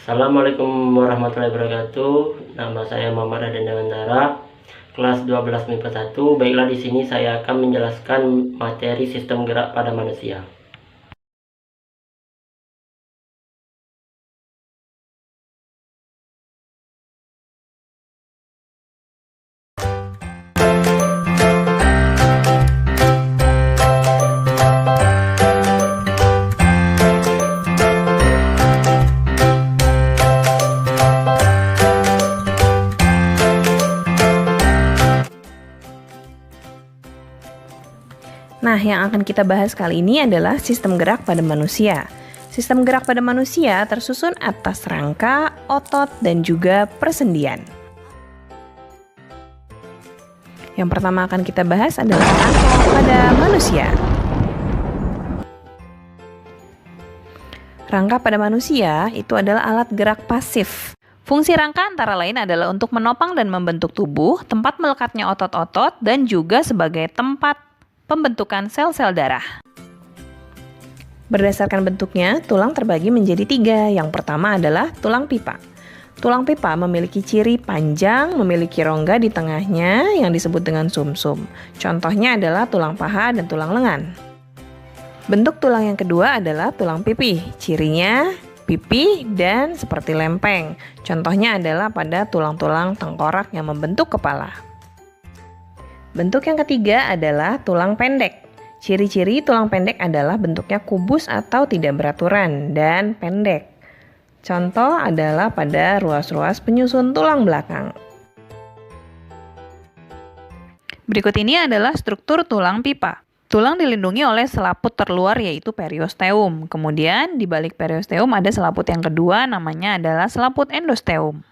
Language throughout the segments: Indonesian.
Assalamualaikum warahmatullahi wabarakatuh. Nama saya Muhammad Raden Dewantara, kelas 12 MIPA 1. Baiklah, di sini saya akan menjelaskan materi sistem gerak pada manusia. Nah, yang akan kita bahas kali ini adalah sistem gerak pada manusia. Sistem gerak pada manusia tersusun atas rangka, otot, dan juga persendian. Yang pertama akan kita bahas adalah rangka pada manusia. Rangka pada manusia itu adalah alat gerak pasif. Fungsi rangka antara lain adalah untuk menopang dan membentuk tubuh, tempat melekatnya otot-otot, dan juga sebagai tempat pembentukan sel-sel darah. Berdasarkan bentuknya, tulang terbagi menjadi 3. Yang pertama adalah tulang pipa. Tulang pipa memiliki ciri panjang, memiliki rongga di tengahnya yang disebut dengan sumsum. Contohnya adalah tulang paha dan tulang lengan. Bentuk tulang yang kedua adalah tulang pipih. Cirinya pipih dan seperti lempeng. Contohnya adalah pada tulang-tulang tengkorak yang membentuk kepala. Bentuk yang ketiga adalah tulang pendek. Ciri-ciri tulang pendek adalah bentuknya kubus atau tidak beraturan dan pendek. Contoh adalah pada ruas-ruas penyusun tulang belakang. Berikut ini adalah struktur tulang pipa. Tulang dilindungi oleh selaput terluar yaitu periosteum. Kemudian di balik periosteum ada selaput yang kedua, namanya adalah selaput endosteum.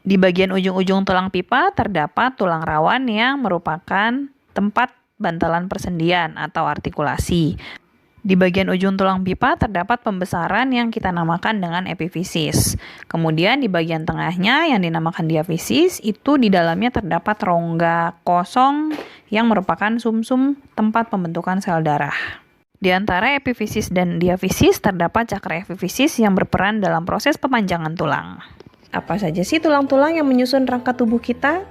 Di bagian ujung-ujung tulang pipa terdapat tulang rawan yang merupakan tempat bantalan persendian atau artikulasi. Di bagian ujung tulang pipa terdapat pembesaran yang kita namakan dengan epifisis. Kemudian di bagian tengahnya yang dinamakan diafisis, itu di dalamnya terdapat rongga kosong yang merupakan sumsum tempat pembentukan sel darah. Di antara epifisis dan diafisis terdapat cakra epifisis yang berperan dalam proses pemanjangan tulang. Apa saja sih tulang-tulang yang menyusun rangka tubuh kita?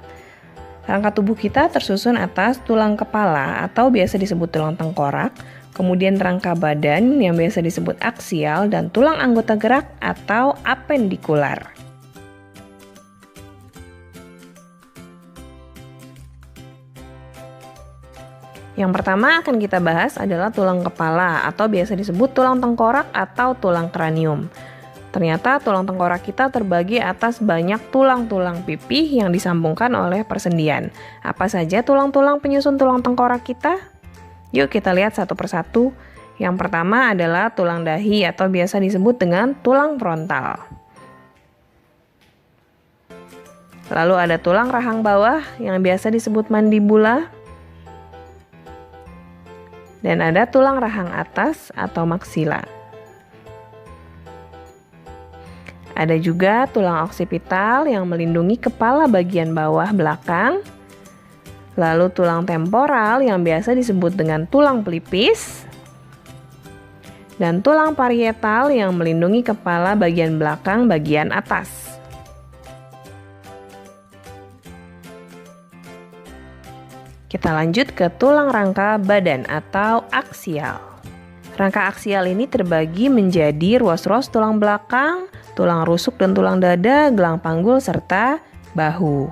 Rangka tubuh kita tersusun atas tulang kepala atau biasa disebut tulang tengkorak, kemudian rangka badan yang biasa disebut aksial, dan tulang anggota gerak atau apendikular. Yang pertama akan kita bahas adalah tulang kepala atau biasa disebut tulang tengkorak atau tulang kranium. Ternyata tulang tengkorak kita terbagi atas banyak tulang-tulang pipih yang disambungkan oleh persendian. Apa saja tulang-tulang penyusun tulang tengkorak kita? Yuk kita lihat satu persatu. Yang pertama adalah tulang dahi atau biasa disebut dengan tulang frontal. Lalu ada tulang rahang bawah yang biasa disebut mandibula. Dan ada tulang rahang atas atau maksila. Ada juga tulang oksipital yang melindungi kepala bagian bawah belakang. Lalu tulang temporal yang biasa disebut dengan tulang pelipis. Dan tulang parietal yang melindungi kepala bagian belakang bagian atas. Kita lanjut ke tulang rangka badan atau aksial. Rangka aksial ini terbagi menjadi ruas-ruas tulang belakang, tulang rusuk dan tulang dada, gelang panggul, serta bahu.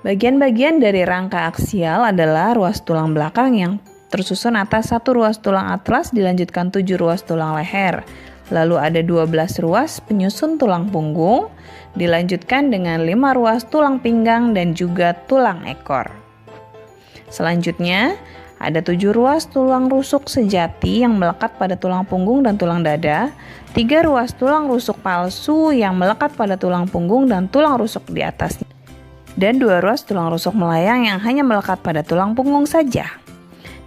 Bagian-bagian dari rangka aksial adalah ruas tulang belakang yang tersusun atas 1 ruas tulang atlas dilanjutkan 7 ruas tulang leher. Lalu ada 12 ruas penyusun tulang punggung, dilanjutkan dengan 5 ruas tulang pinggang dan juga tulang ekor. Selanjutnya, ada 7 ruas tulang rusuk sejati yang melekat pada tulang punggung dan tulang dada, 3 ruas tulang rusuk palsu yang melekat pada tulang punggung dan tulang rusuk di atasnya, dan 2 ruas tulang rusuk melayang yang hanya melekat pada tulang punggung saja.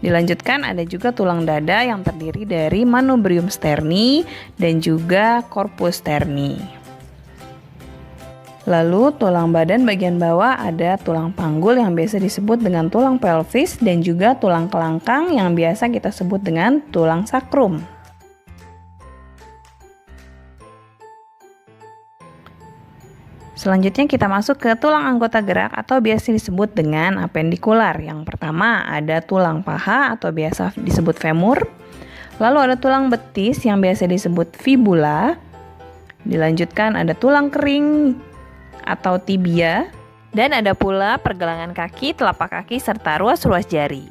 Dilanjutkan ada juga tulang dada yang terdiri dari manubrium sterni dan juga corpus sterni. Lalu tulang badan bagian bawah ada tulang panggul yang biasa disebut dengan tulang pelvis dan juga tulang kelangkang yang biasa kita sebut dengan tulang sakrum. Selanjutnya kita masuk ke tulang anggota gerak atau biasa disebut dengan apendikular. Yang pertama ada tulang paha atau biasa disebut femur. Lalu ada tulang betis yang biasa disebut fibula. Dilanjutkan ada tulang kering atau tibia. Dan ada pula pergelangan kaki, telapak kaki, serta ruas-ruas jari.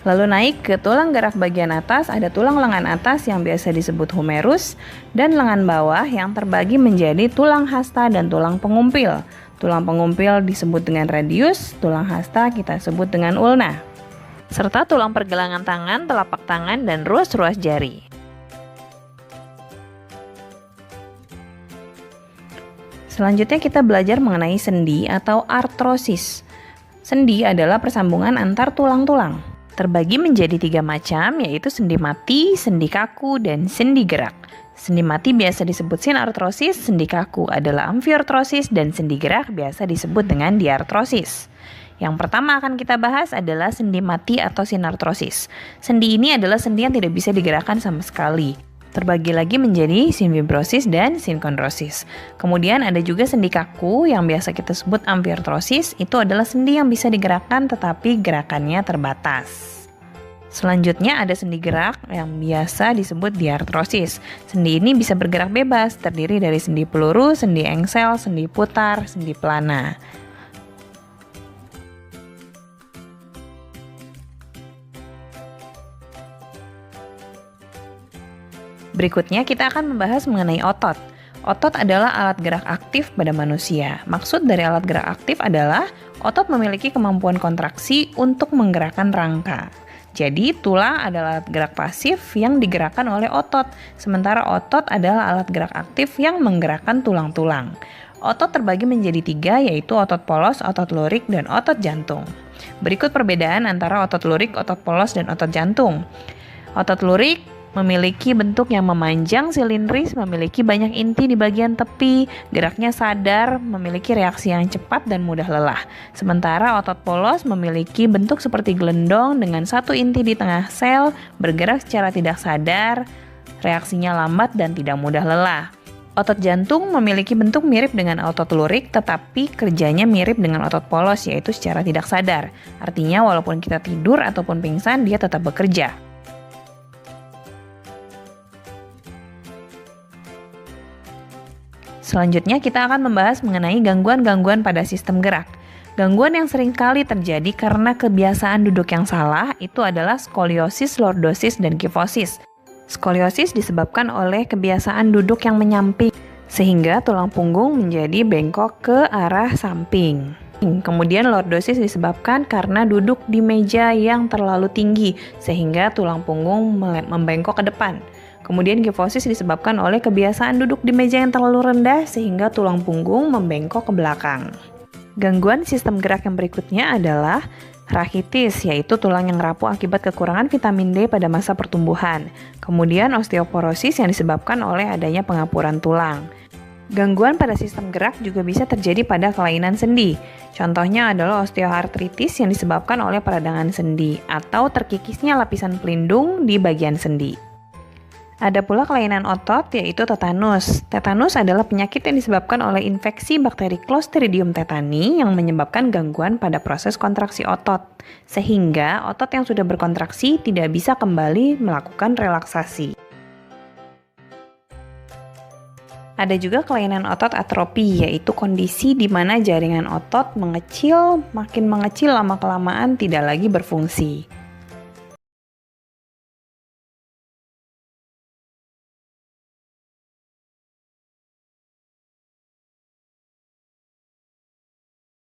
Lalu naik ke tulang gerak bagian atas, ada tulang lengan atas yang biasa disebut humerus, dan lengan bawah yang terbagi menjadi tulang hasta dan tulang pengumpil. Tulang pengumpil disebut dengan radius, tulang hasta kita sebut dengan ulna. Serta tulang pergelangan tangan, telapak tangan, dan ruas-ruas jari. Selanjutnya kita belajar mengenai sendi atau artrosis. Sendi adalah persambungan antar tulang-tulang. Terbagi menjadi 3 macam, yaitu sendi mati, sendi kaku, dan sendi gerak. Sendi mati biasa disebut sinartrosis, sendi kaku adalah amfiartrosis, dan sendi gerak biasa disebut dengan diartrosis. Yang pertama akan kita bahas adalah sendi mati atau sinartrosis. Sendi ini adalah sendi yang tidak bisa digerakkan sama sekali. Terbagi lagi menjadi sinfibrosis dan sinkondrosis. Kemudian ada juga sendi kaku yang biasa kita sebut amfiartrosis. Itu adalah sendi yang bisa digerakkan tetapi gerakannya terbatas. Selanjutnya ada sendi gerak yang biasa disebut diartrosis. Sendi ini bisa bergerak bebas, terdiri dari sendi peluru, sendi engsel, sendi putar, sendi pelana. Berikutnya kita akan membahas mengenai otot. Otot adalah alat gerak aktif pada manusia. Maksud dari alat gerak aktif adalah otot memiliki kemampuan kontraksi untuk menggerakkan rangka. Jadi tulang adalah alat gerak pasif yang digerakkan oleh otot, sementara otot adalah alat gerak aktif yang menggerakkan tulang-tulang. Otot terbagi menjadi 3, yaitu otot polos, otot lurik, dan otot jantung. Berikut perbedaan antara otot lurik, otot polos, dan otot jantung. Otot lurik memiliki bentuk yang memanjang silindris, memiliki banyak inti di bagian tepi, geraknya sadar, memiliki reaksi yang cepat dan mudah lelah. Sementara otot polos memiliki bentuk seperti gelendong dengan satu inti di tengah sel, bergerak secara tidak sadar, reaksinya lambat dan tidak mudah lelah. Otot jantung memiliki bentuk mirip dengan otot lurik, tetapi kerjanya mirip dengan otot polos, yaitu secara tidak sadar. Artinya walaupun kita tidur ataupun pingsan, dia tetap bekerja. Selanjutnya kita akan membahas mengenai gangguan-gangguan pada sistem gerak. Gangguan yang sering kali terjadi karena kebiasaan duduk yang salah itu adalah skoliosis, lordosis, dan kifosis. Skoliosis disebabkan oleh kebiasaan duduk yang menyamping, sehingga tulang punggung menjadi bengkok ke arah samping. Kemudian lordosis disebabkan karena duduk di meja yang terlalu tinggi, sehingga tulang punggung membengkok ke depan. Kemudian kifosis disebabkan oleh kebiasaan duduk di meja yang terlalu rendah sehingga tulang punggung membengkok ke belakang. Gangguan sistem gerak yang berikutnya adalah rachitis, yaitu tulang yang rapuh akibat kekurangan vitamin D pada masa pertumbuhan. Kemudian osteoporosis yang disebabkan oleh adanya pengapuran tulang. Gangguan pada sistem gerak juga bisa terjadi pada kelainan sendi. Contohnya adalah osteoartritis yang disebabkan oleh peradangan sendi atau terkikisnya lapisan pelindung di bagian sendi. Ada pula kelainan otot, yaitu tetanus. Tetanus adalah penyakit yang disebabkan oleh infeksi bakteri Clostridium tetani yang menyebabkan gangguan pada proses kontraksi otot, sehingga otot yang sudah berkontraksi tidak bisa kembali melakukan relaksasi. Ada juga kelainan otot atrofi, yaitu kondisi di mana jaringan otot makin mengecil lama-kelamaan tidak lagi berfungsi.